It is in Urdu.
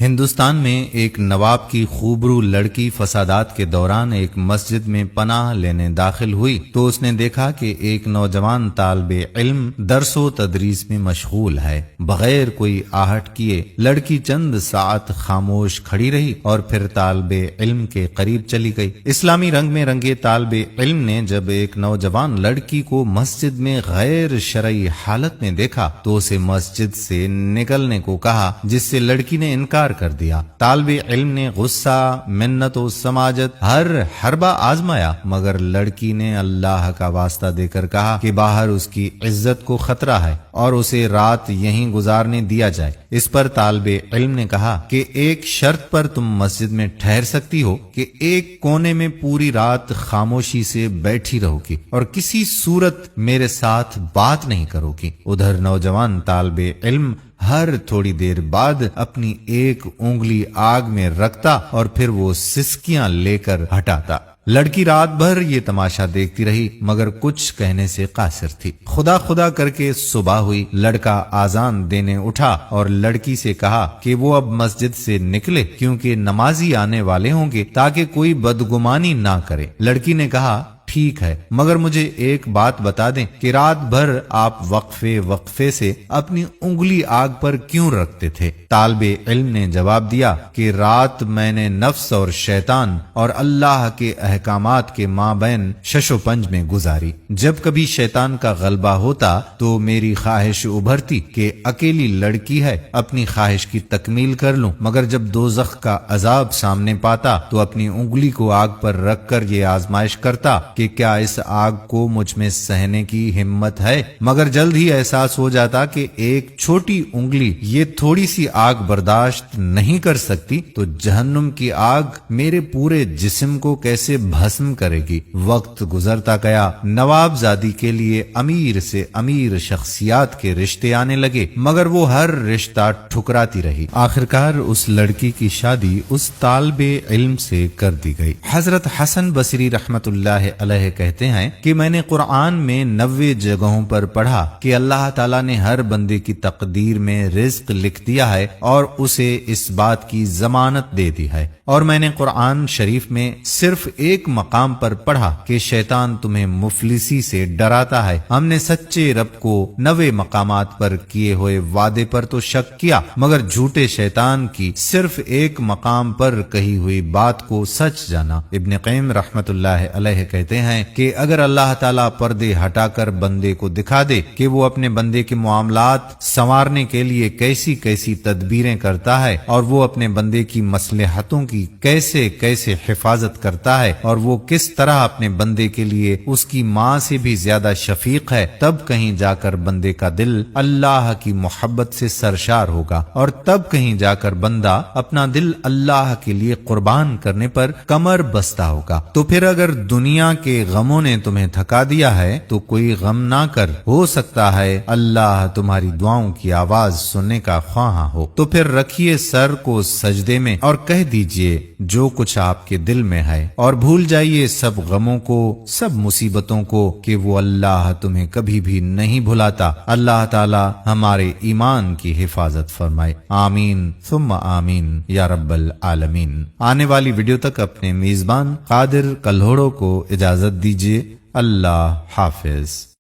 ہندوستان میں ایک نواب کی خوبرو لڑکی فسادات کے دوران ایک مسجد میں پناہ لینے داخل ہوئی تو اس نے دیکھا کہ ایک نوجوان طالب علم درس و تدریس میں مشغول ہے۔ بغیر کوئی آہٹ کیے لڑکی چند ساعت خاموش کھڑی رہی اور پھر طالب علم کے قریب چلی گئی۔ اسلامی رنگ میں رنگے طالب علم نے جب ایک نوجوان لڑکی کو مسجد میں غیر شرعی حالت میں دیکھا تو اسے مسجد سے نکلنے کو کہا، جس سے لڑکی نے انکار کر دیا۔ طالب علم نے غصہ، منت و سماجت ہر حربہ آزمایا، مگر لڑکی نے اللہ کا واسطہ دے کر کہا کہ باہر اس کی عزت کو خطرہ ہے اور اسے رات یہیں گزارنے دیا جائے۔ اس پر طالب علم نے کہا کہ ایک شرط پر تم مسجد میں ٹھہر سکتی ہو کہ ایک کونے میں پوری رات خاموشی سے بیٹھی رہو گی اور کسی صورت میرے ساتھ بات نہیں کرو گی۔ ادھر نوجوان طالب علم ہر تھوڑی دیر بعد اپنی ایک انگلی آگ میں رکھتا اور پھر وہ سسکیاں لے کر ہٹاتا۔ لڑکی رات بھر یہ تماشا دیکھتی رہی مگر کچھ کہنے سے قاصر تھی۔ خدا خدا کر کے صبح ہوئی۔ لڑکا آذان دینے اٹھا اور لڑکی سے کہا کہ وہ اب مسجد سے نکلے کیونکہ نمازی آنے والے ہوں گے تاکہ کوئی بدگمانی نہ کرے۔ لڑکی نے کہا ٹھیک ہے، مگر مجھے ایک بات بتا دیں کہ رات بھر آپ وقفے سے اپنی انگلی آگ پر کیوں رکھتے تھے؟ طالب علم نے جواب دیا کہ رات میں نے نفس اور شیطان اور اللہ کے احکامات کے مابین شش و پنج میں گزاری۔ جب کبھی شیطان کا غلبہ ہوتا تو میری خواہش ابھرتی کہ اکیلی لڑکی ہے، اپنی خواہش کی تکمیل کر لوں، مگر جب دوزخ کا عذاب سامنے پاتا تو اپنی انگلی کو آگ پر رکھ کر یہ آزمائش کرتا کہ کیا اس آگ کو مجھ میں سہنے کی ہمت ہے، مگر جلد ہی احساس ہو جاتا کہ ایک چھوٹی انگلی یہ تھوڑی سی آگ برداشت نہیں کر سکتی تو جہنم کی آگ میرے پورے جسم کو کیسے بھسم کرے گی۔ وقت گزرتا گیا، نواب زادی کے لیے امیر سے امیر شخصیات کے رشتے آنے لگے مگر وہ ہر رشتہ ٹھکراتی رہی۔ آخرکار اس لڑکی کی شادی اس طالب علم سے کر دی گئی۔ حضرت حسن بصری رحمت اللہ علیہ کہتے ہیں کہ میں نے قرآن میں 90 جگہوں پر پڑھا کہ اللہ تعالیٰ نے ہر بندے کی تقدیر میں رزق لکھ دیا ہے اور اسے اس بات کی ضمانت دے دی ہے، اور میں نے قرآن شریف میں صرف ایک مقام پر پڑھا کہ شیطان تمہیں مفلسی سے ڈراتا ہے۔ ہم نے سچے رب کو 90 مقامات پر کیے ہوئے وعدے پر تو شک کیا مگر جھوٹے شیطان کی صرف ایک مقام پر کہی ہوئی بات کو سچ جانا۔ ابن قیم رحمت اللہ علیہ کہتے ہیں کہ اگر اللہ تعالیٰ پردے ہٹا کر بندے کو دکھا دے کہ وہ اپنے بندے کے معاملات سنوارنے کے لیے کیسی کیسی تدبیریں کرتا ہے اور وہ اپنے بندے کی مصلحتوں کی کیسے کیسے حفاظت کرتا ہے اور وہ کس طرح اپنے بندے کے لیے اس کی ماں سے بھی زیادہ شفیق ہے، تب کہیں جا کر بندے کا دل اللہ کی محبت سے سرشار ہوگا اور تب کہیں جا کر بندہ اپنا دل اللہ کے لیے قربان کرنے پر کمر بستہ ہوگا۔ تو پھر اگر دنیا کے غموں نے تمہیں تھکا دیا ہے تو کوئی غم نہ کر، ہو سکتا ہے اللہ تمہاری دعاؤں کی آواز سننے کا خواہاں ہو۔ تو پھر رکھیے سر کو سجدے میں اور کہہ دیجئے جو کچھ آپ کے دل میں ہے اور بھول جائیے سب غموں کو، سب مصیبتوں کو کہ وہ اللہ تمہیں کبھی بھی نہیں بھلاتا۔ اللہ تعالی ہمارے ایمان کی حفاظت فرمائے، آمین ثم آمین یا رب العالمین۔ آنے والی ویڈیو تک اپنے میزبان قادر کلہوڑو کو اجازت دیجیے۔ اللہ حافظ۔